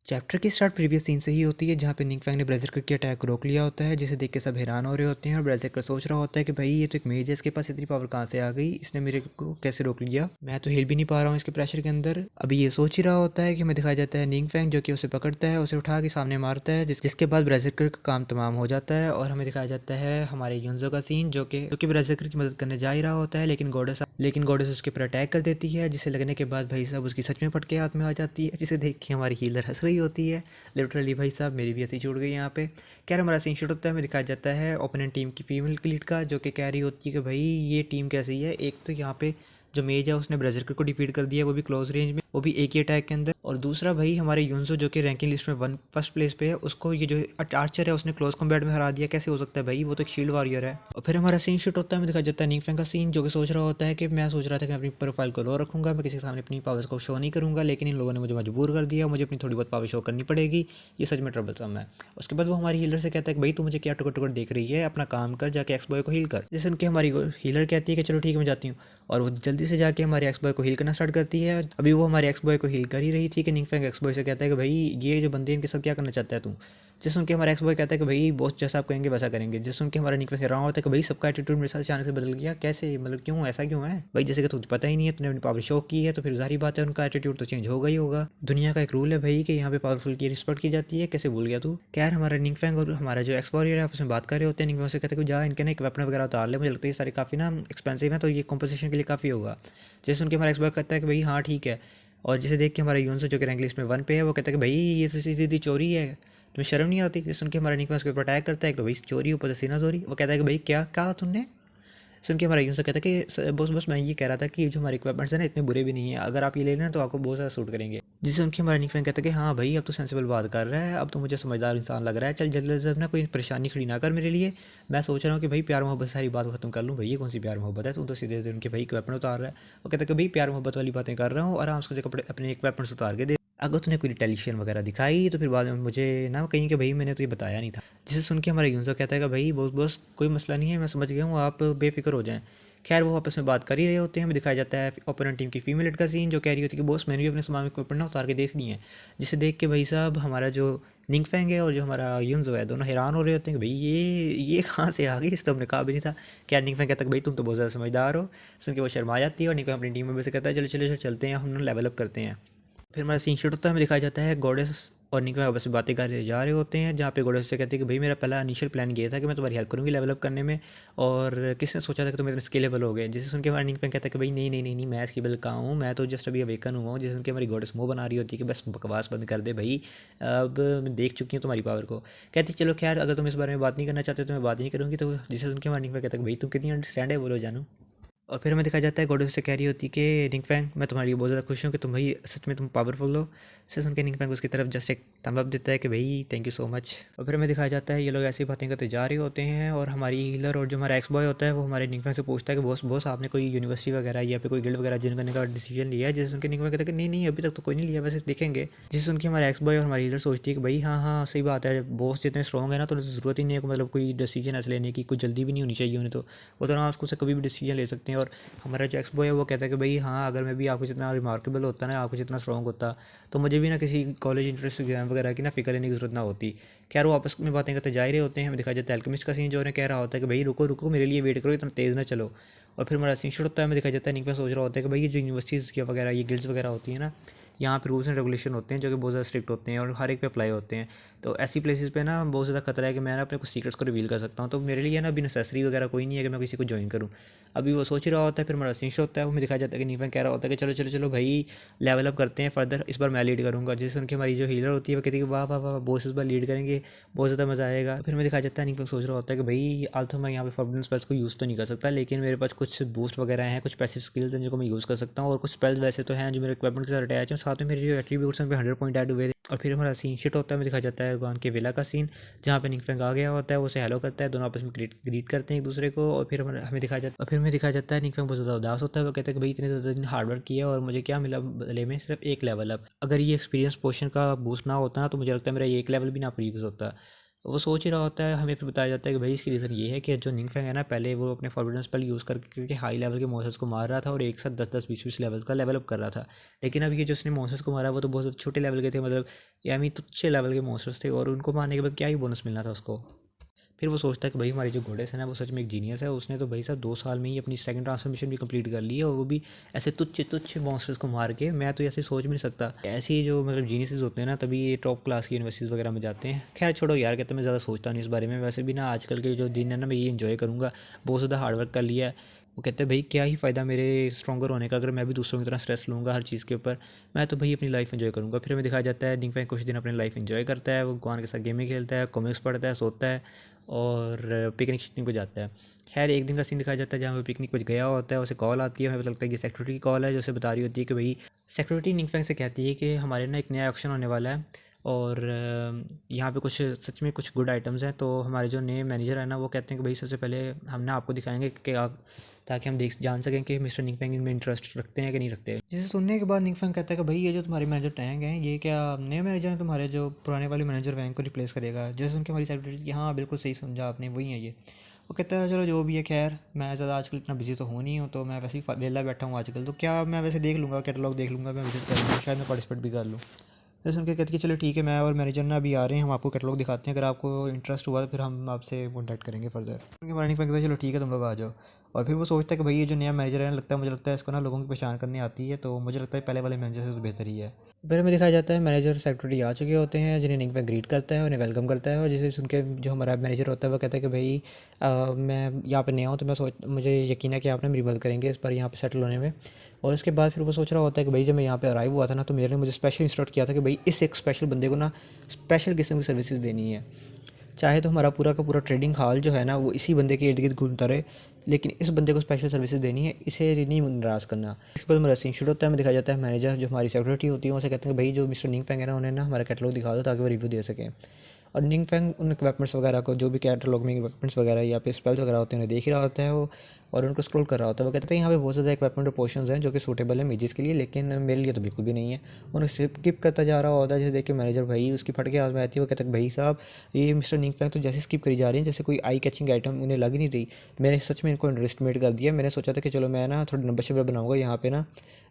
Chapter की start previous scene से ही होती है, जहाँ पे निंगफैंग ने ब्रेजरकर के अटैक को रोक लिया होता है, जिसे देख के सब हैरान हो रहे होते हैं। और ब्रेजरकर सोच रहा होता है कि भाई ये तो एक मेज है, इसके पास इतनी पावर कहाँ से आ गई, इसने मेरे को कैसे रोक लिया, मैं तो हिल भी नहीं पा रहा हूँ इसके प्रेशर के अंदर। अभी ये सोच ही रहा होता है कि हमें दिखाया जाता है निंगफैंग जो कि उसे पकड़ता है, उसे उठा के सामने मारता है, जिसके बाद ब्रेजरकर का काम तमाम हो जाता है। और हमें दिखाया जाता है हमारे युनजो का सीन, जो कि ब्रेजरकर की मदद करने जा ही रहा होता है, लेकिन गॉडेस उसके ऊपर अटैक कर देती है, जिसे लगने के बाद भाई साहब उसकी सच में पटके हाथ में आ जाती है, जिसे देख के हमारी हीलर हंस रही होती है। लिटरली भाई साहब मेरी भी हंसी छूट गई यहाँ पे। क्या हमारा सीन शूट होता है, हमें दिखाया जाता है ओपोनेंट टीम की फीमेल लीड का, जो कि कह रही होती है कि भाई ये टीम कैसी है। एक तो यहाँ पे जो मेज है उसने ब्रेजरकर को डिफीट कर दिया, वो भी क्लोज रेंज में, वो भी एक ही अटैक के अंदर। और दूसरा भाई हमारे यूनसो जो कि रैंकिंग लिस्ट में फर्स्ट प्लेस पे है, उसको ये जो आर्चर है उसने क्लोज कॉम्बैट में हरा दिया। कैसे हो सकता है भाई, वो तो एक शील्ड वॉरियर है। और फिर हमारा सीन शूट होता है, हमें दिखाया जाता है निंगफैंग का सीन, जो कि सोच रहा होता है कि मैं सोच रहा था कि मैं अपनी प्रोफाइल को लो रखूंगा, मैं किसी के सामने अपनी पावर्स को शो नहीं करूंगा, लेकिन इन लोगों ने मुझे मजबूर कर दिया, मुझे अपनी थोड़ी बहुत पावर शो करनी पड़ेगी। ये सच में ट्रबलसम है। उसके बाद वो हमारी हीलर से कहता है कि भाई तू मुझे क्या टुकड़ टुकड़ देख रही है, अपना काम कर, जाके एक्स बॉय को हील कर। जैसे उनकी हमारी हीलर कहती है कि चलो ठीक है मैं जाती हूँ, और वो जल्दी से जाके हमारे एक्स बॉय को हील करना स्टार्ट करती है। अभी वो हमारे एक्स बॉय को हील कर ही रही थी कि निंगफैंग एक्स बॉय से कहता है कि भाई ये जो बंदे इनके साथ क्या करना चाहता है तू। जिस सुन के हमारा एक्स बॉय कहता है कि भाई बॉस जैसा आप कहेंगे वैसा करेंगे। जिस सुन के हमारा निंगफैंग हैरान होता है कि भाई सबका एटीट्यूड मेरे साथ अचानक से बदल गया, कैसे, मतलब क्यों, ऐसा क्यों है भाई, जैसे कि तुझे पता ही नहीं है, तूने अपनी पावर शो की है तो फिर जाहिर बात है उनका एटीट्यूड तो चेंज होगा ही होगा। दुनिया का एक रूल है भाई कि यहाँ पे पावरफुल की रिस्पेक्ट की जाती है, कैसे भूल गया तू। क्या यार, हमारा निंगफैंग और हमारा जो एक्स वॉरियर है आपस में बात कर रहे होते हैं। निंगफैंग से कहते हैं कि जा इनके ना एक वेपन वगैरह उतार ले, मुझे लगता है ये सारे काफ़ी ना एक्सपेंसिव है, तो ये कॉम्पोजिशन के लिए काफ़ी होगा। जैसे सुन के हमारा एक्स बॉय कहता है कि भाई हाँ ठीक है। और जिसे देख के हमारा यूनसो जो कि रैंक लिस्ट में 1 पे है, वो कहता है कि भाई ये तो सीधी सीधी चोरी है, तुम्हें शर्म नहीं आती। जिस सुन के हमारा निकमा उसके ऊपर अटैक करता है, तो भाई चोरी ऊपर से सीना चोरी। वो कहता है कि भाई क्या कहा तुमने। सुन के हमारा यूनसो कहता है कि बस बस मैं ये कह रहा था कि जो हमारे इक्विपमेंट्स हैं ना इतने बुरे भी नहीं है, अगर आप ये ले लेना तो आपको बहुत ज़्यादा सूट करेंगे। जिससे उनकी हमारा निकफैन कहता है कि हाँ भाई अब तो सेंसिबल बात कर रहा है, अब तो मुझे समझदार इंसान लग रहा है, चल जल्दी जल्दी ना कोई परेशानी खड़ी ना कर मेरे लिए। मैं सोच रहा हूँ कि भाई प्यार मोहब्बत सारी बात खत्म कर लूँ। भाई ये कौन सी प्यार मोहब्बत है, तुम तो सीधे उनके भाई के वेपन उतार रहा है। वो कहता है कि भाई प्यार मोहब्बत वाली बातें कर रहा हूँ, आराम से मुझे कपड़े अपने एक वेपन उतार के दे, अगर तूने कोई रिटेलिएशन वगैरह दिखाई तो फिर बाद में मुझे ना कहीं कि भाई मैंने तो ये बताया नहीं था। जिसे सुन के हमारा यूनसो कहता है कि भाई बॉस बॉस कोई मसला नहीं है, मैं समझ गया हूँ, आप बेफिक्र हो जाएं। खैर वो आपस में बात कर ही रहे होते हैं। हमें दिखाया जाता है ओपोनेंट टीम की फीमेल लीड का सीन, जो कह रही होती है कि बॉस मैंने भी अपने सामान के ऊपर ना उतार के देख दी है। जिसे देख के भाई साहब हमारा जो निंगफैंग है और जो हमारा यूनजो है दोनों हैरान हो रहे होते हैं कि भाई ये कहाँ से आ गई, इस तो हमने कहा भी नहीं था। क्या निंगफैंग कहता है कि भाई तुम तो बहुत ज़्यादा समझदार हो। सुन के वो शर्मा जाती है और निंगफैंग अपनी टीम में से कहता है चलो चलो चलो चलते हैं, हम लेवल अप करते हैं। फिर हमारा सीन शूट होता है, हमें दिखाया जाता है गॉडेस और निकमा आपस में बातें कर जा रहे होते हैं, जहाँ पे गॉडेस से कहती है कि भाई मेरा पहला इनिशियल प्लान ये था कि मैं तुम्हारी हेल्प करूँगी लेवल अप करने में, और किसने सोचा था कि तुम इतने स्केलेबल हो गए। जिसे सुन के हमारा निकमा कहता है कि भाई नहीं नहीं नहीं नहीं मैं स्केलेबल कहाँ हूँ, मैं तो जस्ट अभी अवेकन हुआ हूँ। जिसे सुन के हमारी गॉडेस मुँह बना रही होती है कि बस बकवास बंद कर दे भाई, अब मैं देख चुकी हूँ तुम्हारी पावर को। कहती चलो खैर अगर तुम इस बारे में बात नहीं करना चाहते तो मैं बात नहीं करूँगी। तो जिसे सुन के हमारा निकमा कहता है कि भाई तुम कितनी अंडरस्टैंड है बोलो जानू। और फिर हमें दिखाया जाता है गॉड उससे कह रही होती है कि निंगफैंग मैं तुम्हारे लिए बहुत ज़्यादा खुश हूँ कि तुम भाई सच में तुम पावरफुल हो। इससे सुन के निंगफैंग उसकी तरफ जस्ट एक थम्ब अप देता है कि भाई थैंक यू सो मच। और फिर हमें दिखाया जाता है ये लोग ऐसी बातें करते जा रहे होते हैं, और हमारी हीलर और जो हमारा एक्स बॉय होता है वो हमारे निंगफैंग से पूछता है कि बॉस बॉस आपने कोई यूनिवर्सिटी वगैरह या फिर कोई गिल्ड वगैरह ज्वाइन करने का डिसीजन लिया है। जिससे सुन के निंगफैंग कहता है कि नहीं नहीं अभी तक तो कोई नहीं लिया, वैसे देखेंगे। जिससे सुन के हमारे एक्स बॉय और हमारी हीलर सोचती है कि भाई हाँ हाँ सही बात है, बॉस जितने स्ट्रॉन्ग है ना तो ज़रूरत ही नहीं है मतलब कोई डिसीजन ऐसे लेने की, कोई जल्दी भी नहीं होनी चाहिए उन्हें, तो वो तो ना उसको से कभी भी डिसीजन ले सकते हैं। और हमारा जो एक्स बॉय है वो कहता है कि भाई हाँ अगर मैं भी आपको जितना रिमार्केबल होता ना, आपको जितना स्ट्रॉन्ग होता, तो मुझे भी ना किसी कॉलेज इंट्रेंस एग्जाम वगैरह की ना फिक्र लेने की जरूरत ना होती। खैर वो आपस में बातें करते जा ही रहे होते हैं। हमें दिखाया जाता है अल्केमिस्ट का सीन, जो उन्हें कह रहा होता है कि भाई रुको रुको मेरे लिए वेट करो, इतना तेज़ ना चलो। और फिर हमारा सीन शुरू होता है, हमें दिखाया जाता है निक सोच रहा होता है कि भाई ये जो यूनिवर्सिटीज़ की वगैरह ये गिल्ड्स वगैरह होती है ना, यहाँ पे रूल्स एंड रेगुलेशन होते हैं जो कि बहुत ज़्यादा स्ट्रिक्ट होते हैं और हर एक पे अप्लाई होते हैं। तो ऐसी प्लेसेस पे ना बहुत ज़्यादा खतरा है कि मैं ना अपने कुछ सीक्रेट्स को रिवील कर सकता हूँ, तो मेरे लिए ना अभी नेसेसरी वगैरह कोई नहीं है कि मैं किसी को ज्वाइन करूँ। अभी वो सोच ही रहा होता है। फिर हमारा सीन होता है, वो हमें दिखाया जाता है कि नीफा कह रहा होता है कि चलो चलो चलो भाई लेवल अप करते हैं फर्दर, इस बार मैं लीड करूँगा। जिससे उनकी हमारी जो हीलर होती है वो कहती है कि वाह वाह वाह बॉस इस बार लीड करेंगे, बहुत ज़्यादा मज़ा आएगा। फिर हमें दिखाया जाता है नीफा सोच रहा होता है कि भाई आल तो मैं यहाँ पे फॉरबिडन स्पेल्स को यूज़ तो नहीं कर सकता, लेकिन मेरे पास कुछ बूस्ट वगैरह हैं, कुछ पैसिव स्किल्स हैं जिनको मैं यूज़ कर सकता हूँ, और कुछ स्पेल्स वैसे तो हैं जो मेरे इक्विपमेंट के साथ अटैच हैं, साथ में मेरे जो एट्रीब्यूट्स हैं पे 100 पॉइंट ऐड हुए थे। और फिर हमारा सीन शिट होता है, हमें दिखाया जाता है गुआन के विला का सीन, जहाँ पे निंगफेंग आ गया होता है, वो उसे हेलो करता है, दोनों आपस में ग्रीट करते हैं एक दूसरे को। और फिर हमें दिखाया जाता है निंगफेंग बहुत ज़्यादा उदास होता है। वो कहता है कि भाई इतने ज़्यादा दिन हार्ड वर्क किया और मुझे क्या मिला बदले में, सिर्फ एक लेवल अप। अगर ये एक्सपीरियंस पोर्शन का बूस्ट ना होता ना तो मुझे लगता है मेरा ये एक लेवल भी ना प्रीवियस होता। वो सोच ही रहा होता है, हमें फिर बताया जाता है कि भाई इसकी रीज़न ये है कि जो निंगफैंग है ना, पहले वो अपने फॉरबिडन स्पेल यूज़ करके हाई लेवल के मॉन्स्टर्स को मार रहा था और एक साथ 10-10 20-20 लेवल का लेवल अप कर रहा था। लेकिन अब ये जो उसने मॉन्स्टर्स को मारा वो तो बहुत छोटे लेवल के थे, मतलब यानी तुच्छे लेवल के मॉन्स्टर्स थे, और उनको मारने के बाद क्या ही बोनस मिलना था उसको। फिर वो सोचता है कि भाई हमारी जो गोडेस है ना वो सच में एक जीनियस है, उसने तो भाई साहब 2 साल में ही अपनी सेकंड ट्रांसफॉर्मेशन भी कंप्लीट कर ली है, और वो भी ऐसे तुच्छ तुच्छ मॉन्स्टर्स को मार के। मैं तो ऐसे सोच भी नहीं सकता। ऐसे ही जो मतलब जीनियसेस होते हैं ना, तभी ये टॉप क्लास की यूनिवर्सिटीज़ वगैरह में जाते हैं। खैर छोड़ो यार, कहते मैं ज़्यादा सोचता नहीं इस बारे में। वैसे भी ना आजकल के जो दिन है ना, मैं ये इन्जॉय करूँगा। बहुत ज़्यादा हार्डवर्क कर लिया है। वो कहते हैं भाई क्या ही फ़ायदा मेरे स्ट्रॉन्गर होने का अगर मैं भी दूसरों की तरह स्ट्रेस लूँगा हर चीज़ के ऊपर। मैं तो भाई अपनी लाइफ एंजॉय करूँगा। फिर हमें दिखाया जाता है निंगफैंग कुछ दिन अपनी लाइफ एंजॉय करता है, वो गुआन के साथ गेमें खेलता है, कॉमिक्स पढ़ता है, सोता है और पिकनिक शिकनिक पे जाता है। खैर एक दिन का सीन दिखाया जाता है जहाँ वो पिकनिक पे गया होता है, उसे कॉल आती है, हमें पता लगता है कि सिक्योरिटी की कॉल है जो उसे बता रही होती है कि भाई सिक्योरिटी निंगफैंग से कहती है कि हमारे ना एक नया ऑक्शन होने वाला है, और यहाँ पे कुछ सच में कुछ गुड आइटम्स हैं। तो हमारे जो नए मैनेजर है ना वो कहते हैं कि भाई सबसे पहले हम ना आपको दिखाएंगे कि ताकि हम देख जान सकें कि मिस्टर निंगफैंग इनमें इंटरेस्ट रखते हैं कि नहीं रखते। जिसे सुनने के बाद निंगफैंग कहता है कि भाई ये जो तुम्हारे मैनेजर टैंग हैं, ये क्या नए मैनेजर हैं तुम्हारे जो पुराने वाले मैनेजर वैंग को रिप्लेस करेगा? जैसे उनकी हमारी सेक्रेटरी कि हाँ बिल्कुल सही समझा आपने, वही है ये। वो कहता है चलो जो भी है, खैर मैं ज़्यादा आजकल इतना बिजी तो हो नहीं हूँ, तो मैं वैसे ही वेला बैठा हूँ आजकल, तो क्या मैं वैसे देख लूँगा, कैटलॉग देख लूँगा, मैं विजिट कर लूँगा, शायद मैं पार्टिसिपेट भी कर लूँ। तो सुन के कहती है चलो ठीक है, मैं और मैनेजर ना अभी आ रहे हैं, हम आपको कैटलॉग दिखाते हैं, अगर आपको इंटरेस्ट हुआ तो फिर हम आपसे कॉन्टैक्ट करेंगे फर्दर। उनके मॉर्निंग पे कहता है चलो ठीक है तुम लोग आ जाओ। और फिर वो सोचता है कि भाई ये जो नया मैनेजर है लगता है, मुझे लगता है इसको ना लोगों की पहचान करनी आती है, तो मुझे लगता है पहले वाले मैनेजर से तो बेहतर ही है। फिर हमें दिखाया जाता है मैनेजर सेक्रेटरी आ चुके होते हैं, जिन्हें निंग पे ग्रीट करता है, उन्हें वेलकम करता है, और जिसे सुन के जो हमारा मैनेजर होता है वो कहता है कि भाई मैं यहाँ पे नया हूँ, तो मुझे यकीन है कि आप ना मेरी मदद करेंगे इस पर यहाँ पे सेटल होने में। और उसके बाद फिर वो सोच रहा होता है कि भाई जब मैं यहाँ पे अराइव हुआ था ना, तो मेरे ने मुझे स्पेशल इंस्ट्रक्ट किया था कि भाई इस एक स्पेशल बंदे को ना स्पेशल किस्म की सर्विसेज देनी है। चाहे तो हमारा पूरा का पूरा ट्रेडिंग हॉल जो है ना वो इसी बंदे के इर्द गिर्द घूमता रहे, लेकिन इस बंदे को स्पेशल सर्विसेज देनी है, इसे नहीं नाराज़ करना। इसके बाद हमारा सीन शुरू होता है, हमें दिखाया जाता है मैनेजर जो हमारी सेक्रेटरी होती है उनसे कहते हैं कि भाई जो मिस्टर निंग फेंग है ना, उन्हें ना हमारा कैटलॉग दिखा दो ताकि वो रिव्यू दे सकें। और निंग फेंग उन वेपन्स वगैरह को, जो भी कैटलॉग में वेपन्स वगैरह या फिर स्पेल्स वगैरह होते हैं, उन्हें देख ही रहा होता है वो, और उनको स्क्रॉल कर रहा होता है। वो कहते हैं यहाँ पे बहुत ज़्यादा इक्विपमेंट और पोर्शंस हैं जो कि सूटेबल है मेजिस के लिए, लेकिन मेरे लिए तो बिल्कुल भी नहीं है। उन्हें स्किप करता जा रहा होता है, जैसे देख के मैनेजर भाई उसकी फट के हाथ में आती है। वो कहता है भाई साहब ये मिस्टर निंग फेंग तो जैसे स्किप करी जा रही है जैसे कोई आई कैचिंग आइटम उन्हें लग ही नहीं रही। मैंने सच में इनको अंडर एस्टिमेट कर दिया। मैंने सोचा था कि चलो मैं ना थोड़ा नंबर शंबर बनाऊंगा यहाँ पे ना,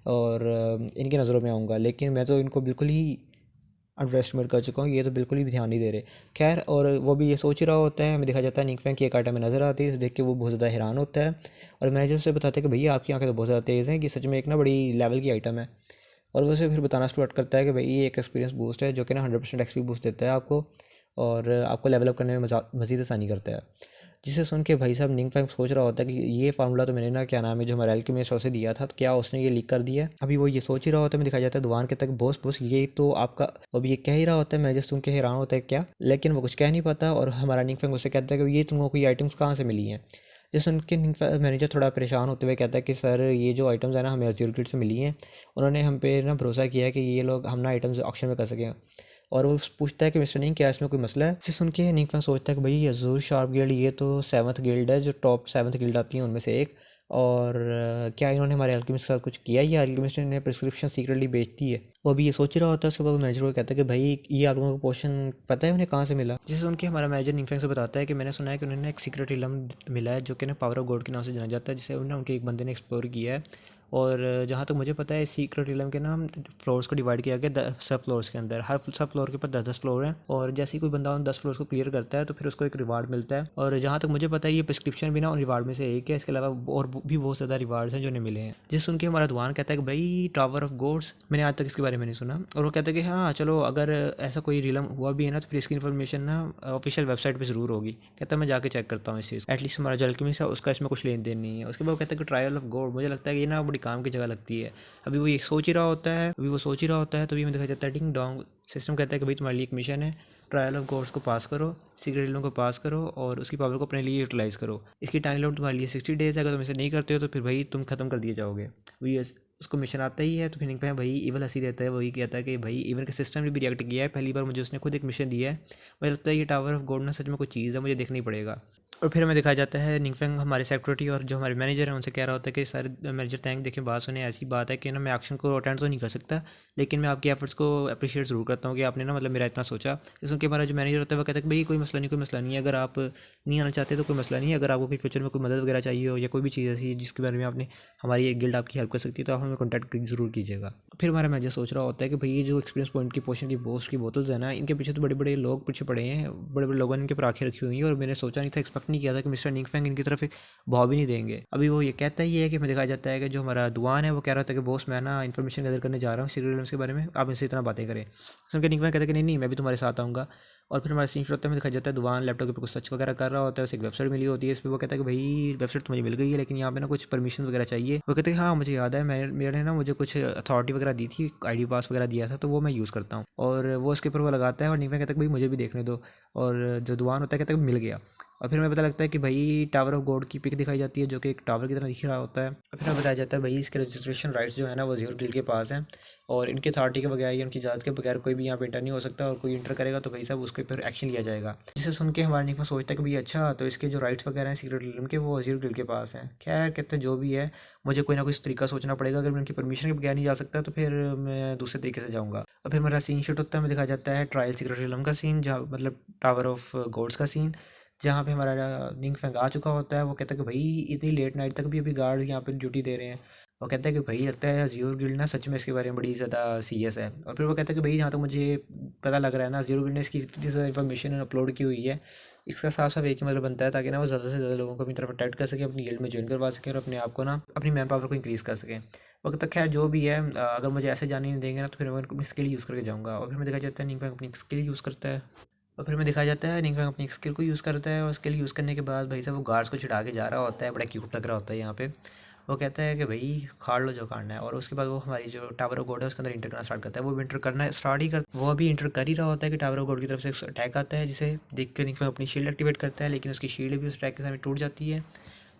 और इनकी नज़रों में आऊँगा, लेकिन मैं तो इनको बिल्कुल ही अंडर एस्टिमेट कर चुका हूँ, ये तो बिल्कुल ही ध्यान नहीं दे रहे। खैर और वो भी ये सोच ही रहा होता है, हमें दिखा जाता है निंग फेंग की एक आइटम में नज़र आती है, इसे देख के वो बहुत ज़्यादा हैरान होता है। और मैनेजर से बताते हैं कि भैया आपकी आंखें तो बहुत ज़्यादा तेज़ हैं, कि सच में एक ना बड़ी लेवल की आइटम है। और वो उसे फिर बताना स्टार्ट करता है कि भाई ये एक एक्सपीरियंस बूस्ट है जो कि ना 100% एक्सपी बूस्ट देता है आपको, और आपको लेवल अप करने में मज़ीद आसानी करता है। जिसे सुन के भाई साहब निंग फेंग सोच रहा होता है कि ये फार्मूला तो मैंने ना क्या नाम है जो हमारे एल्केमिस्ट उसे दिया था, तो क्या उसने ये लीक कर दिया है? अभी वो ये सोच ही रहा होता है, मैं दिखाया जाता है दुकान के तक बॉस बॉस ये तो आपका। अब ये कह ही रहा होता है, मैं जस्ट सुन के हैरान होता है क्या, लेकिन वो कुछ कह नहीं पाता। और हमारा निंग फेंग उससे कहता है कि ये तुमको कोई आइटम्स कहाँ से मिली हैं? जैसे उनके मैनेजर थोड़ा परेशान होते हुए कहता है कि सर ये जो आइटम्स है ना हमें अज्यूर गिल्ड से मिली हैं, उन्होंने हम पे ना भरोसा किया है कि ये लोग हम ना आइटम्स ऑक्शन में कर सकें। और वो पूछता है कि मिस्टर निंग क्या इसमें कोई मसला है? इसे सुन के निंग फैंग सोचता है कि भाई ये अज़ूर शार्प गिल्ड ये तो 7th गिल्ड है, जो टॉप 7th गिल्ड आती है उनमें से एक। और क्या इन्होंने हमारे अल्केमिस्ट के साथ कुछ किया, या अल्केमिस्ट ने इन्हें प्रिस्क्रिप्शन सीक्रेटली बेचती है? वो अभी ये सोच ही रहा होता है। उसके बाद मैनेजर को कहता है कि भाई ये आप लोगों को पोर्शन पता है उन्हें कहाँ से मिला? जिसे सुन के हमारा मैनेजर निंग फैंग से बताता है कि मैंने सुना है कि उन्होंने एक सीक्रेट इलम मिला है जो कि ना पावर ऑफ गॉड के नाम से जाना जाता है, जिसे उन्हें उनके एक बंदे ने एक्सप्लोर किया है। और जहाँ तक मुझे पता है सीक्रेट इलम के नाम फ्लोर्स को डिवाइड किया गया सब फ्लोर्स के अंदर, हर सब फ्लोर के ऊपर 10-10 फ्लोर हैं, और जैसे ही कोई बंदा उन 10 फ्लोर्स को क्लियर करता है तो फिर उसको एक रिवार्ड मिलता है। और जहाँ तक मुझे पता है ये प्रिस्क्रिप्शन भी ना उन रिवार्ड में से एक है, इसके अलावा और भी बहुत ज़्यादा रिवार्ड्स हैं जो उन्हें मिले हैं। जिस सुन के हमारा दुआन कहता है कि भाई टावर ऑफ गॉड्स, मैंने आज तक इसके बारे में नहीं सुना। और वो कहता है कि हाँ चलो अगर ऐसा कोई रिलम हुआ भी है ना तो फिर इसकी इन्फॉर्मेशन ना ऑफिशियल वेबसाइट पर ज़रूर होगी। कहता है मैं जाके चेक करता हूँ इस चीज़, एटलीस्ट हमारा जो अल्केमिस्ट है उसका इसमें कुछ लेन देन नहीं है। उसके बाद वो कहता है कि ट्रायल ऑफ गॉड, मुझे लगता है कि ये ना बड़ी काम की जगह लगती है। अभी वो सोच ही रहा होता है तभी हमें देखा जाता है डिंग डोंग, सिस्टम कहता है कि भाई तुम्हारे लिए एक मिशन है, ट्रायल ऑफ गॉड्स को पास करो, सीक्रेट इलम को पास करो और उसकी पावर को अपने लिए यूटिलाइज़ करो। इसकी टाइम लिमिट तुम्हारे लिए 60 डेज़ है, अगर तुम इसे नहीं करते हो तो फिर भाई तुम खत्म कर दिए जाओगे। वो ये उसको मिशन आता ही है तो फिर निंग फैंग भाई इवल हंसी देता है, वही कहता है कि भाई इवन के सिस्टम ने भी रिएक्ट किया है, पहली बार मुझे उसने खुद एक मिशन दिया है, मुझे लगता है ये टावर ऑफ गॉड ना सच में कोई चीज़ है, मुझे देखना ही पड़ेगा। और फिर हमें दिखाया जाता है निंग फैंग हमारे सिक्योरिटी और जो हमारे मैनेजर हैं उनसे कह रहा होता है कि सारे मैनेजर थैंक देखिए बात सुने, ऐसी बात है कि ना मैं एक्शन को अटेंड तो नहीं कर सकता, लेकिन मैं आपके एफर्ट्स को अप्रिशिएट ज़रूर करता हूँ कि आपने ना मतलब मेरा इतना सोचा। इसमें कि हमारा जो मैनेजर होता है वो कहता है कि भाई कोई मसला नहीं, कोई मसला नहीं है, अगर आप नहीं आना चाहते तो कोई मसला नहीं है, अगर आपको कोई फ्यूचर में कोई मदद वगैरह चाहिए हो या कोई भी चीज़ ऐसी है जिसके बारे में आपने हमारी एक गिल्ड आपकी हेल्प कर सकती है तो आप हमें कॉन्टैक्ट ज़रूर कीजिएगा। फिर हमारा मैनेजर सोच रहा होता है कि भाई ये जो एक्सपीरियंस पॉइंट की पोशन की बोस्ट की बोतल्स है ना, इनके पीछे तो बड़े बड़े लोग पीछे पड़े हैं, बड़े बड़े लोगों ने इनके पर आँखें रखी हुई हैं और मैंने सोचा नहीं था, एक्सपेक्ट नहीं किया था कि मिस्टर निंग फैंग इनकी तरफ एक भाव भी नहीं देंगे। अभी वो ये कहता ही है कि हमें दिखाया जाता है कि जो हमारा दुआन है वो कह रहा था कि बॉस मैं ना इन्फॉर्मेशन गैदर करने जा रहा हूँ सीक्रेट के बारे में, आप इनसे इतना बातें करें। सुन के निंग फैंग कहता है कि नहीं नहीं मैं भी तुम्हारे साथ आऊँगा। और फिर हमारा सीन होता है, हमें दिखाया जाता है दुकान लैपटॉप के ऊपर कुछ सर्च वगैरह कर रहा होता है, उसे एक वेबसाइट मिली होती है, इस पर वो कहता है कि भाई वेबसाइट तो मुझे मिल गई है लेकिन यहाँ पे ना कुछ परमिशन वगैरह चाहिए। वो कहते हैं हाँ मुझे याद है, मेरे ना मुझे कुछ अथॉरिटी वगैरह दी थी, आईडी पास वगैरह दिया था तो वो मैं यूज़ करता हूँ। और वो उसके ऊपर वो लगाता है और निकला कहता है कि भाई मुझे भी देखने दो। और जो दुकान होता है कहता है कि मिल गया। और फिर हमें पता लगता है कि भाई टावर ऑफ गॉड की पिक दिखाई जाती है जो कि एक टावर की तरह दिख रहा होता है। और फिर हमें बताया जाता है भाई इसके रजिस्ट्रेशन राइट्स जो है ना वो ज़ीरो गिल्ड के पास हैं और इनकी अथॉरिटी के बगैर या उनकी इजाज़त के बगैर कोई भी यहाँ पे इंटर नहीं हो सकता, और कोई इंटर करेगा तो भाई साहब उसके ऊपर एक्शन लिया जाएगा। जिसे सुन के हमारा निकमा सोचता है कि भाई अच्छा तो इसके जो राइट्स वगैरह हैं सीक्रेट इलम के वो ज़ीरो गिल्ड के पास हैं। खैर कहते हैं जो भी है, मुझे कोई ना कोई तरीका सोचना पड़ेगा, अगर मैं उनकी परमिशन के बगैर नहीं जा सकता तो फिर मैं दूसरे तरीके से जाऊँगा। और फिर मेरा सीन शूट होता है, हमें दिखाया जाता है ट्रायल सीक्रेट इलम का सीन, जहाँ मतलब टावर ऑफ गॉड्स का सीन, जहाँ पे हमारा निंग फेंग आ चुका होता है। वो कहता है कि भाई इतनी लेट नाइट तक भी अभी गार्ड यहाँ पे ड्यूटी दे रहे हैं। वो कहता है कि भाई लगता है ज़ीरो गिल्ड ना सच में इसके बारे में बड़ी ज़्यादा सीरियस है। और फिर वो कहता है कि भाई जहाँ तक मुझे पता लग रहा है ना, ज़ीरो गिल्ड ने इसकी इतनी ज़्यादा इन्फॉर्मेशन अपलोड की हुई है, इसका साफ साफ एक ही मतलब बनता है ताकि ना वो ज़्यादा से ज़्यादा लोगों को अपनी तरफ अट्रैक्ट कर सके, अपनी गिल्ड में ज्वाइन करवा सके और अपने आप को ना अपनी मैन पावर को इंक्रीज़ कर सकें। वक्त तक खैर जो भी है, अगर मुझे ऐसे जाने नहीं देंगे ना तो फिर मैं अपनी स्किल यूज़ करके जाऊँगा। और फिर मैं देखा जाता है निंग फेंग अपनी स्किल यूज़ करता है। और फिर हमें दिखाया जाता है निंग फेंग अपनी स्किल को यूज़ करता है और स्किल यूज़ करने के बाद भाई साहब वो गार्ड्स को चिढ़ा के जा रहा होता है, बड़ा क्यूट लग रहा होता है यहाँ पे। वो कहता है कि भाई खाड़ लो जो खाना है, और उसके बाद वो हमारी जो टावर ऑफ गॉड है उसके अंदर इंटर करना स्टार्ट करता है। वो भी इंटर करना स्टार्ट ही कर वो अभी इंटर कर ही रहा होता है कि टावर ऑफ गॉड की तरफ से अटैक आता है, जिसे देख कर निंग फेंग अपनी शील्ड एक्टिवेट करता है, लेकिन उसकी शील्ड भी उस अटैक के सामने टूट जाती है।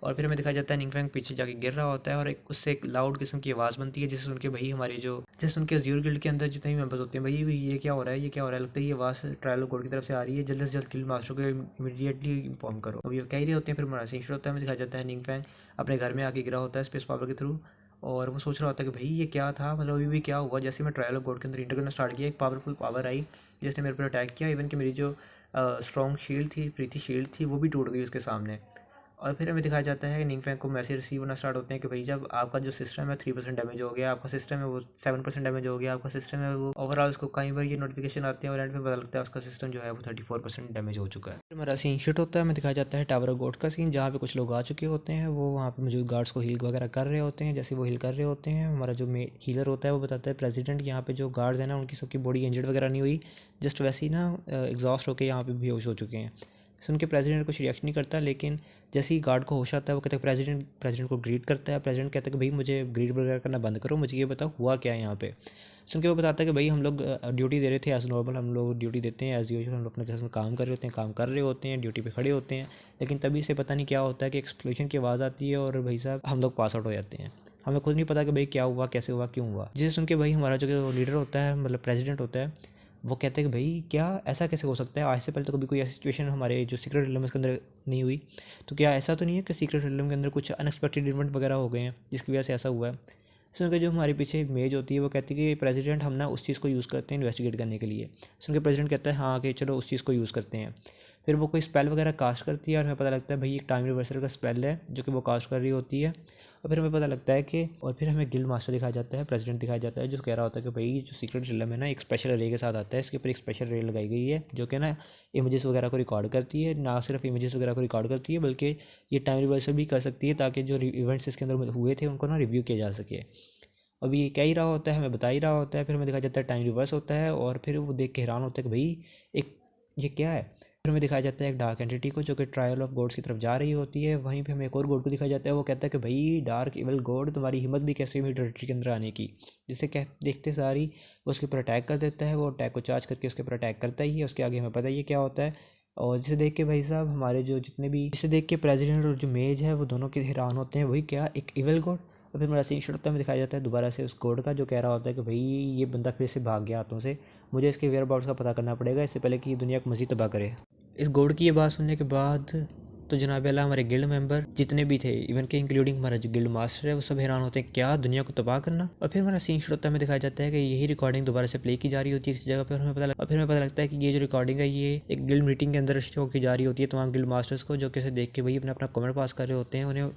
और फिर हमें दिखाया जाता है निंग फेंग पीछे जाके गिर रहा होता है और एक उससे एक लाउड किस्म की आवाज़ बनती है, जिससे सुन के भाई हमारे जिसे सुन के ज़ीरो गिल्ड के अंदर जितने भी मेंबर्स होते हैं, भाई ये क्या हो रहा है, ये क्या हो रहा है, लगता है ये आवाज़ ट्रायल ऑफ गॉड की तरफ से आ रही है, जल्द से जल्द गिल्ड मास्टर को इमीडिएटली इन्फॉर्म करो। अब ये कह ही रहे होते हैं, फिर हमारा सीन शुरू होता है, हमें दिखाया जाता है निंग फेंग अपने घर में आके गिरा होता है स्पेस पावर के थ्रू। और वो सोच रहा होता है कि भाई ये क्या था, मतलब अभी भी क्या हुआ। जैसे मैं ट्रायल ऑफ गॉड के अंदर इंटर करना स्टार्ट किया, एक पावरफुल पावर आई जिसने मेरे पर अटैक किया, इवन कि मेरी जो स्ट्रॉन्ग शील्ड थी, प्रीति शील्ड थी, वो भी टूट गई उसके सामने। और फिर हमें दिखाया जाता है कि निंग फेंग को मैसेज रिसीव होना स्टार्ट होते हैं कि भाई जब आपका जो सिस्टम है 3% डैमेज हो गया, आपका सिस्टम है वो 7% डैमेज हो गया, आपका सिस्टम है वो ओवरऑल उसको कई बार ये नोटिफिकेशन आती है और एंड में पता लगता है उसका सिस्टम जो है वो 34% डैमेज हो चुका है। फिर हमारा सीन शिट होता है, हमें दिखाया जाता है टावर ऑफ गॉड का सीन, जहाँ पे कुछ लोग आ चुके होते हैं, वो वहाँ पे मौजूद गार्ड्स को हील वगैरह कर रहे होते हैं। जैसे वो हील कर रहे होते हैं, हमारा जो हीलर होता है वो बताता है प्रेसिडेंट यहाँ पे जो गार्ड्स हैं ना उनकी सबकी बॉडी इंजर्ड वगैरह नहीं हुई, जस्ट वैसे ही ना एग्जॉस्ट होकर यहाँ पे बेहोश हो चुके हैं। सुन के प्रेसिडेंट कुछ रिएक्शन नहीं करता, लेकिन जैसे ही गार्ड को होश आता है वो कहता है प्रेसिडेंट को ग्रीट करता है। प्रेसिडेंट कहता है कि भाई मुझे ग्रीट वगैरह करना बंद करो, मुझे ये बताओ हुआ क्या है यहाँ पे। सुन के वो बताता है कि भाई हम लोग ड्यूटी दे रहे थे एज़ नॉर्मल, हम लोग ड्यूटी देते हैं एज़ यूजुअल, हम लोग अपने जैसे काम कर रहे होते हैं, काम कर रहे होते हैं, ड्यूटी पे खड़े होते हैं, लेकिन तभी से पता नहीं क्या होता है कि एक्सप्लोजन की आवाज़ आती है और भाई साहब हम लोग पास आउट हो जाते हैं। हमें खुद नहीं पता कि भाई क्या हुआ, कैसे हुआ, क्यों हुआ। जिसे सुन के भाई हमारा जो लीडर होता है, मतलब प्रेसिडेंट होता है, वो कहते हैं कि भाई क्या ऐसा कैसे हो सकता है, आज से पहले तो कभी कोई ऐसी सिचुएशन हमारे जो सीक्रेट रिलम के अंदर नहीं हुई, तो क्या ऐसा तो नहीं है कि सीक्रेट रिलम के अंदर कुछ अनएक्सपेक्टेड इवेंट वगैरह हो गए हैं जिसकी वजह से ऐसा हुआ है। सुन के जो हमारे पीछे इमेज होती है वो कहती है कि प्रेसिडेंट हम ना उस चीज़ को यूज़ करते हैं इन्वेस्टिगेट करने के लिए। सुन के प्रेसिडेंट कहता है हाँ कि चलो उस चीज़ को यूज़ करते हैं। फिर वो कोई स्पेल वगैरह कास्ट करती है और हमें पता लगता है भाई एक टाइम रिवर्सल का स्पेल है जो कि वो कास्ट कर रही होती है। और फिर हमें पता लगता है कि और फिर हमें गिल्ड मास्टर दिखाया जाता है, प्रेसिडेंट दिखाया जाता है, जो कह रहा होता है कि भाई जो सीक्रेट रिलम है ना एक स्पेशल रे के साथ आता है, इसके ऊपर एक स्पेशल रे लगाई गई है जो कि ना इमेजेस वगैरह को रिकॉर्ड करती है, ना सिर्फ इमेजेस वगैरह को रिकॉर्ड करती है बल्कि ये टाइम रिवर्सल भी कर सकती है ताकि जो इवेंट्स इसके अंदर हुए थे उनको ना रिव्यू किया जा सके। अब ये कह ही रहा होता है, हमें बता ही रहा होता है, फिर हमें दिखाया जाता है टाइम रिवर्स होता है और फिर वो देख के हैरान होता है कि भाई एक ये क्या है। फिर हमें दिखाया जाता है एक डार्क एंटिटी को जो कि ट्रायल ऑफ गॉड्स की तरफ जा रही होती है। वहीं पे हमें एक और गॉड को दिखाया जाता है, वो कहता है कि भाई डार्क इवल गॉड तुम्हारी हिम्मत भी कैसे हुई टेरिटरी के अंदर आने की। जिससे कह देखते सारी वो उसके ऊपर अटैक कर देता है, वो अटैक को चार्ज करके उसके ऊपर अटैक करता ही है, उसके आगे हमें पता ही है क्या होता है। और जिसे देख के भाई साहब हमारे जो जितने भी इसे देख के प्रेसिडेंट और जो मेज है वो दोनों के हैरान होते हैं, वही क्या एक इवल गॉड। और फिर मेरा सीन शुरू होता है, दिखाया जाता है दोबारा से उस कोड का, जो कह रहा होता है कि भाई ये बंदा फिर से भाग गया हाथों से, मुझे इसके वेयर अबाउट्स का पता करना पड़ेगा इससे पहले कि ये दुनिया को मज़ीद तबाह करे। इस गोड की ये बात सुनने के बाद तो जनाब अल्लाह हमारे गिल्ड मेंबर जितने भी थे, इवन के इंक्लूडिंग हमारा जो गिल्ड मास्टर है, वो सब हैरान होते हैं, क्या दुनिया को तबाह करना। और फिर हमारा सीन शुरू होता है, हमें दिखाया जाता है कि यही रिकॉर्डिंग दोबारा से प्ले की जा रही होती है किसी जगह पर, और फिर हमें पता लगता है कि ये जो रिकॉर्डिंग है ये एक गिल्ड मीटिंग के अंदर शो की जा रही होती है तमाम गिल्ड मास्टर्स को, जो कि देख के भाई अपना अपना कमेंट पास कर रहे होते हैं।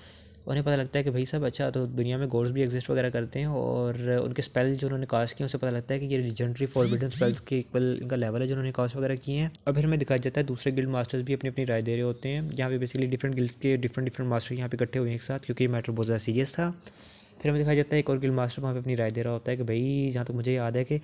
उन्हें पता लगता है कि भाई साहब अच्छा, तो दुनिया में गॉड्स भी एग्जिस्ट वगैरह करते हैं, और उनके स्पेल जो उन्होंने कास्ट किए उनसे पता लगता है कि ये लेजेंडरी फॉरबिडन स्पेल्स के इक्वल इनका लेवल है जो उन्होंने कास्ट वगैरह किए हैं। और फिर हमें दिखाया जाता है दूसरे गिल्ड मास्टर्स भी अपनी अपनी राय दे रहे होते हैं। यहाँ पे बेसिकली डिफरेंट गिल्ड्स के डिफरेंट मास्टर यहाँ पे इकट्ठे हुए एक साथ, क्योंकि ये मैटर बहुत ज़्यादा सीरियस था। फिर हमें दिखाया जाता है एक और गिल्ड मास्टर वहाँ पे अपनी राय दे रहा होता है कि भाई जहाँ तक मुझे याद है कि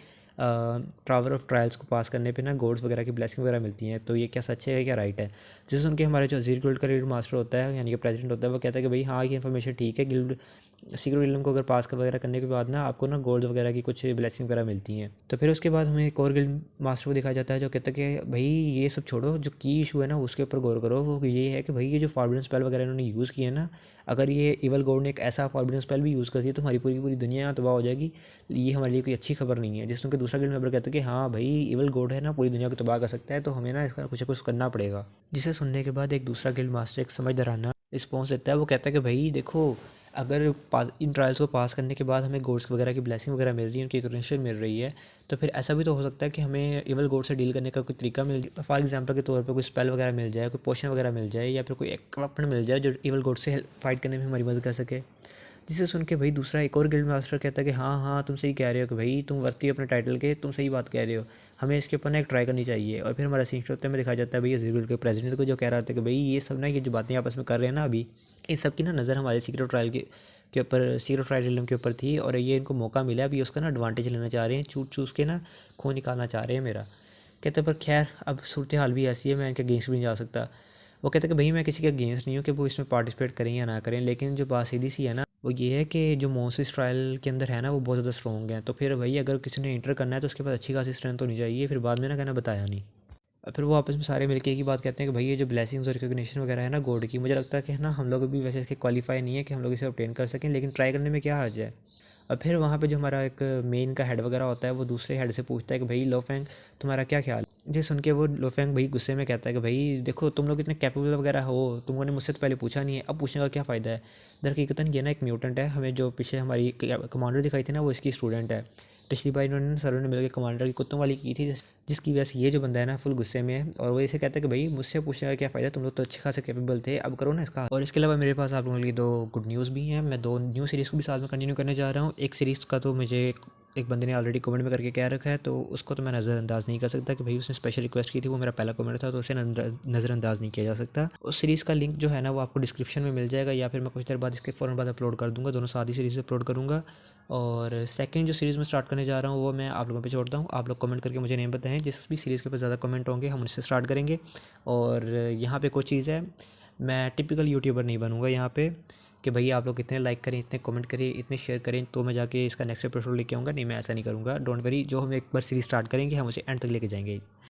टावर ऑफ ट्रायल्स को पास करने पे ना गॉड्स वगैरह की ब्लेसिंग वगैरह मिलती हैं, तो ये क्या सच है क्या राइट है। जिसे सुन के हमारे जो अजीर गिल्ड का गिल्ड मास्टर होता है, यानी कि प्रेसिडेंट होता है, वो कहता है कि भाई हाँ ये इन्फॉर्मेशन ठीक है, गिल्ड सीक्रेट गिल्ड को अगर पास कर वगैरह करने के बाद ना आपको ना गोल्ड वगैरह की कुछ ब्लेसिंग वगैरह मिलती हैं। तो फिर उसके बाद हमें एक और गिल्ड मास्टर को दिखाया जाता है जो कहता है कि भाई ये सब छोड़ो, जो की इशू है ना उसके ऊपर गौर करो। वो ये है कि भाई ये जो फॉरबिडन स्पेल वगैरह इन्होंने यूज़ किए ना, अगर ये इवल गॉड ने एक ऐसा फॉरबिडन स्पेल भी यूज़ कर दिया तो हमारी पूरी पूरी दुनिया तबाह हो जाएगी, ये हमारे लिए कोई अच्छी खबर नहीं है। जिसमें कि दूसरा गिल्ड मेंबर कहता है कि हाँ भाई इवल गॉड है ना, पूरी दुनिया को तबाह कर सकता है, तो हमें ना इसका कुछ ना कुछ करना पड़ेगा। जिसे सुनने के बाद एक दूसरा गिल्ड मास्टर एक समझदाराना रिस्पॉन्स देता है। वो कहता है कि भाई देखो, अगर इन ट्रायल्स को पास करने के बाद हमें गॉड्स वगैरह की ब्लेसिंग वगैरह मिल रही है, उनकी रिकग्निशन मिल रही है, तो फिर ऐसा भी तो हो सकता है कि हमें इवल गॉड से डील करने का कोई तरीका मिल जाए। फॉर एग्जांपल के तौर पे कोई स्पेल वगैरह मिल जाए, कोई पोशन वगैरह मिल जाए, या फिर कोई इक्विपमेंट मिल जाए जो इवल गॉड से फाइट करने में हमारी मदद कर सके। जिसे सुन के भाई दूसरा एक और गिल्ड मास्टर कहता है कि हाँ हाँ तुम सही कह रहे हो कि भाई तुम वर्ती हो अपने टाइटल के, तुम सही बात कह रहे हो, हमें इसके ऊपर ना एक ट्राई करनी चाहिए। और फिर हमारा सीन होते में दिखाया जाता है भैया गिल्ड के प्रेसिडेंट को, जो कह रहा था कि भाई ये सब ना, ये जो बातें आपस में कर रहे हैं ना अभी, इन सब की ना नज़र हमारे सीक्रेट ट्रायल के ऊपर, सीक्रेट ट्रायल रिलम के ऊपर थी, और ये इनको मौका मिला अभी उसका ना एडवांटेज लेना चाह रहे हैं, चूस के ना खून निकालना चाह रहे हैं मेरा। कहते पर खैर अब सूरत हाल भी ऐसी है, मैं इनके अगेंस्ट भी नहीं जा सकता। वो कहते हैं कि भाई मैं किसी के अगेंस्ट नहीं हूँ कि वो इसमें पार्टिसिपेट करें या ना करें, लेकिन जो बात सीधी सी है ना वो ये है कि जो मोसिस ट्रायल के अंदर है ना वो बहुत ज़्यादा स्ट्रॉन्ग है। तो फिर भाई अगर किसी ने इंटर करना है तो उसके पास अच्छी खासी स्ट्रेंथ होनी चाहिए, फिर बाद में ना कहना बताया नहीं। और फिर वो आपस में सारे मिलके एक ही बात कहते हैं कि भाई ये जो ब्लेसिंग्स और रिकॉग्निशन वगैरह है ना गॉड की, मुझे लगता है कि है ना हम लोग भी वैसे इसके क्वालिफाई नहीं है कि हम लोग इसे ऑब्टेन कर सकें, लेकिन ट्राई करने में क्या हर्ज है। और फिर वहाँ पे जो हमारा एक मेन का हेड वगैरह होता है वो दूसरे हेड से पूछता है कि भाई लोफेंग तुम्हारा क्या ख्याल है। जी सुन के वो लोफेंग भाई गुस्से में कहता है कि भाई देखो तुम लोग इतने कैपेबल वगैरह हो, तुम ने मुझसे तो पहले पूछा नहीं है, अब पूछने का क्या फ़ायदा है। दरहकीकतन ये ना एक म्यूटेंट है, हमें जो पीछे हमारी कमांडर दिखाई थी ना वो इसकी स्टूडेंट है। पिछली बार इन्होंने सर्वर ने मिलकर कमांडर की कुत्तों वाली की थी, जिसकी वजह से ये जो बंदा है ना फुल गुस्से में है, और वो इसे कहता है कि भाई मुझसे पूछने का क्या फ़ायदा, तुम लोग तो अच्छे खासे कैपेबल थे, अब करो ना इसका। और इसके अलावा मेरे पास आप लोगों के लिए दो गुड न्यूज़ भी हैं। मैं दो न्यू सीरीज़ को भी साथ में कंटिन्यू करने जा रहा हूँ। एक सीरीज़ का तो मुझे एक बंदे ने ऑलरेडी कमेंट में करके कह रखा है, तो उसको तो मैं नज़रअंदाज़ नहीं कर सकता कि भाई उसने स्पेशल रिक्वेस्ट की थी, वो मेरा पहला कमेंट था, तो उसे नज़रअंदाज़ नहीं किया जा सकता। उस सीरीज़ का लिंक जो है ना वो आपको डिस्क्रिप्शन में मिल जाएगा, या फिर मैं कुछ देर बाद इसके फ़ौरन बाद अपलोड कर दूँगा, दोनों साथ ही सीरीज़ अपलोड करूँगा। और सेकंड जो सीरीज़ में स्टार्ट करने जा रहा हूँ वो मैं आप लोगों पे छोड़ता हूँ, आप लोग कमेंट करके मुझे नेम बताएं, जिस भी सीरीज़ के ऊपर ज़्यादा कमेंट होंगे हम उससे स्टार्ट करेंगे। और यहाँ पे कोई चीज़ है, मैं टिपिकल यूट्यूबर नहीं बनूँगा यहाँ पे कि भई आप लोग इतने लाइक करें, इतने कमेंट करें, इतने शेयर करें तो मैं जाके इसका नेक्स्ट एपिसोड लेके आऊँगा। नहीं, मैं ऐसा नहीं करूँगा। डोंट वरी, जो हम एक बार सीरीज़ स्टार्ट करेंगे हम उसे एंड तक लेके जाएंगे।